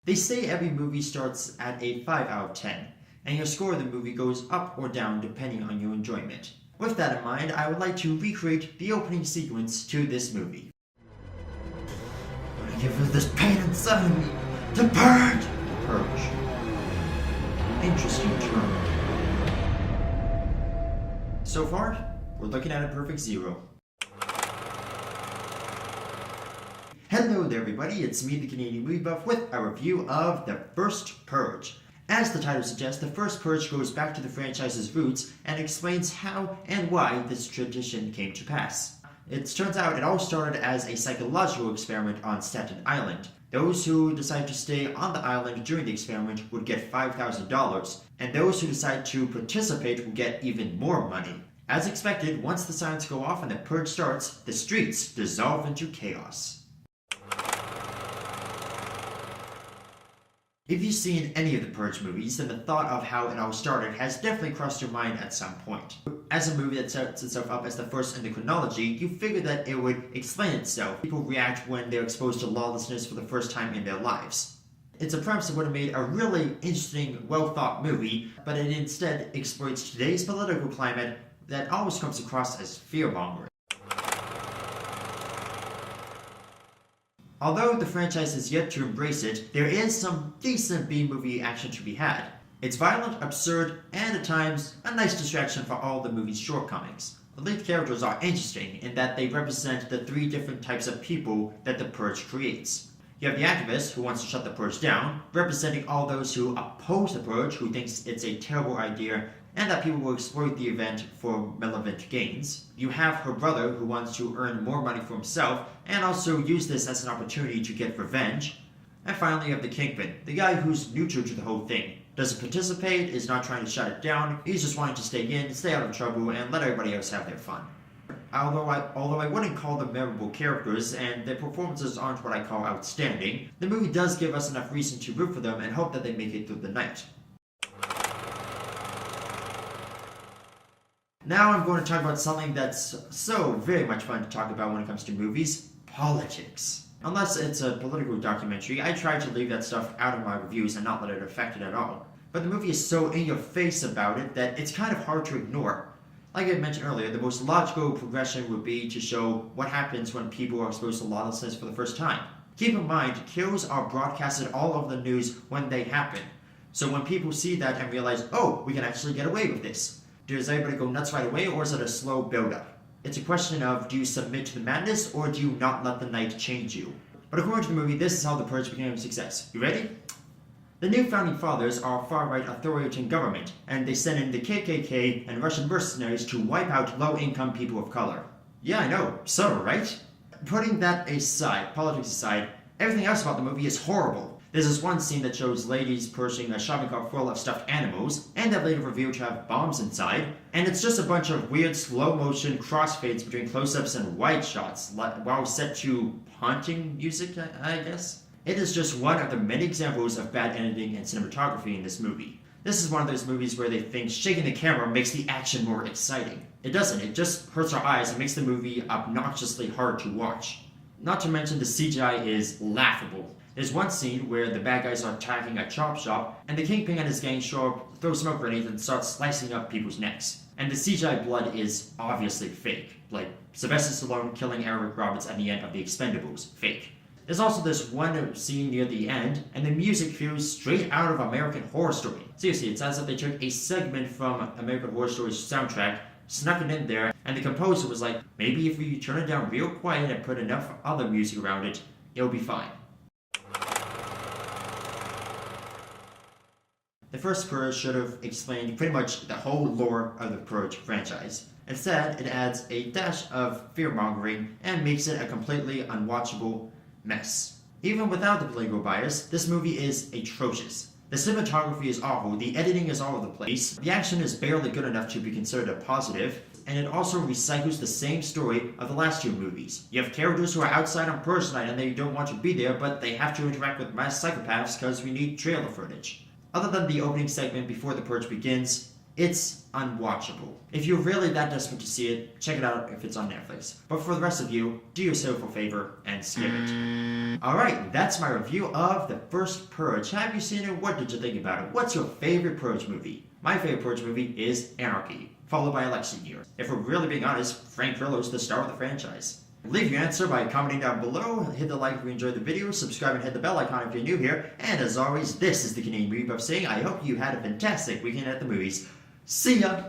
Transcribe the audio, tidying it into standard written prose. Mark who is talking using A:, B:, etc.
A: They say every movie starts at a 5 out of 10, and your score of the movie goes up or down depending on your enjoyment. With that in mind, I would like to recreate the opening sequence to this movie. I'm gonna give her this pain inside of me. The Purge! The Purge. Interesting term. So far, we're looking at a perfect 0. Hello there everybody, it's me the Canadian Movie Buff with a review of The First Purge. As the title suggests, The First Purge goes back to the franchise's roots and explains how and why this tradition came to pass. It turns out it all started as a psychological experiment on Staten Island. Those who decide to stay on the island during the experiment would get $5,000, and those who decide to participate would get even more money. As expected, once the sirens go off and the purge starts, the streets dissolve into chaos. If you've seen any of the Purge movies, then the thought of how it all started has definitely crossed your mind at some point. As a movie that sets itself up as the first in the chronology, you figure that it would explain itself. People react when they're exposed to lawlessness for the first time in their lives. It's a premise that would have made a really interesting, well-thought movie, but it instead exploits today's political climate that always comes across as fear-mongering. Although the franchise has yet to embrace it, there is some decent B-movie action to be had. It's violent, absurd, and at times, a nice distraction for all the movie's shortcomings. The lead characters are interesting in that they represent the 3 different types of people that the Purge creates. You have the activist, who wants to shut the Purge down, representing all those who oppose the Purge, who thinks it's a terrible idea, and that people will exploit the event for malevolent gains. You have her brother, who wants to earn more money for himself, and also use this as an opportunity to get revenge. And finally, you have the Kingpin, the guy who's neutral to the whole thing. Doesn't participate, is not trying to shut it down, he's just wanting to stay in, stay out of trouble, and let everybody else have their fun. Although I wouldn't call them memorable characters, and their performances aren't what I call outstanding, the movie does give us enough reason to root for them and hope that they make it through the night. Now I'm going to talk about something that's so very much fun to talk about when it comes to movies: politics. Unless it's a political documentary, I try to leave that stuff out of my reviews and not let it affect it at all. But the movie is so in your face about it that it's kind of hard to ignore. Like I mentioned earlier, the most logical progression would be to show what happens when people are exposed to lawlessness for the first time. Keep in mind, kills are broadcasted all over the news when they happen. So when people see that and realize, oh, we can actually get away with this, does everybody go nuts right away, or is it a slow build-up? It's a question of, do you submit to the madness, or do you not let the night change you? But according to the movie, this is how the Purge became a success. You ready? The new founding fathers are a far-right authoritarian government, and they send in the KKK and Russian mercenaries to wipe out low-income people of color. Yeah, I know, subtle, right? Putting that aside, politics aside, everything else about the movie is horrible. There's this one scene that shows ladies pushing a shopping cart full of stuffed animals, and that later revealed to have bombs inside, and it's just a bunch of weird slow-motion crossfades between close-ups and wide shots, while set to haunting music, I guess? It is just one of the many examples of bad editing and cinematography in this movie. This is one of those movies where they think shaking the camera makes the action more exciting. It doesn't, it just hurts our eyes and makes the movie obnoxiously hard to watch. Not to mention the CGI is laughable. There's one scene where the bad guys are attacking a chop shop, and the Kingpin and his gang show up, throw smoke grenades, and start slicing up people's necks. And the CGI blood is obviously fake, like Sylvester Stallone killing Eric Roberts at the end of The Expendables, fake. There's also this one scene near the end, and the music feels straight out of American Horror Story. Seriously, it's as if they took a segment from American Horror Story's soundtrack, snuck it in there, and the composer was like, maybe if we turn it down real quiet and put enough other music around it, it'll be fine. The first Purge should have explained pretty much the whole lore of the Purge franchise. Instead, it adds a dash of fear-mongering and makes it a completely unwatchable mess. Even without the political bias, this movie is atrocious. The cinematography is awful, the editing is all over the place, the action is barely good enough to be considered a positive, and it also recycles the same story of the last 2 movies. You have characters who are outside on Purge night and they don't want to be there, but they have to interact with mass psychopaths because we need trailer footage. Other than the opening segment before the Purge begins, It's unwatchable. If you're really that desperate to see it, check it out if it's on Netflix. But for the rest of you, do yourself a favor and skip it. Alright, that's my review of the first Purge. Have you seen it? What did you think about it? What's your favorite Purge movie? My favorite Purge movie is Anarchy, followed by Election Year. If we're really being honest, Frank Grillo's the star of the franchise. Leave your answer by commenting down below, hit the like if you enjoyed the video, subscribe and hit the bell icon if you're new here, and as always, this is the Canadian Movie Buff saying I hope you had a fantastic weekend at the movies. See ya!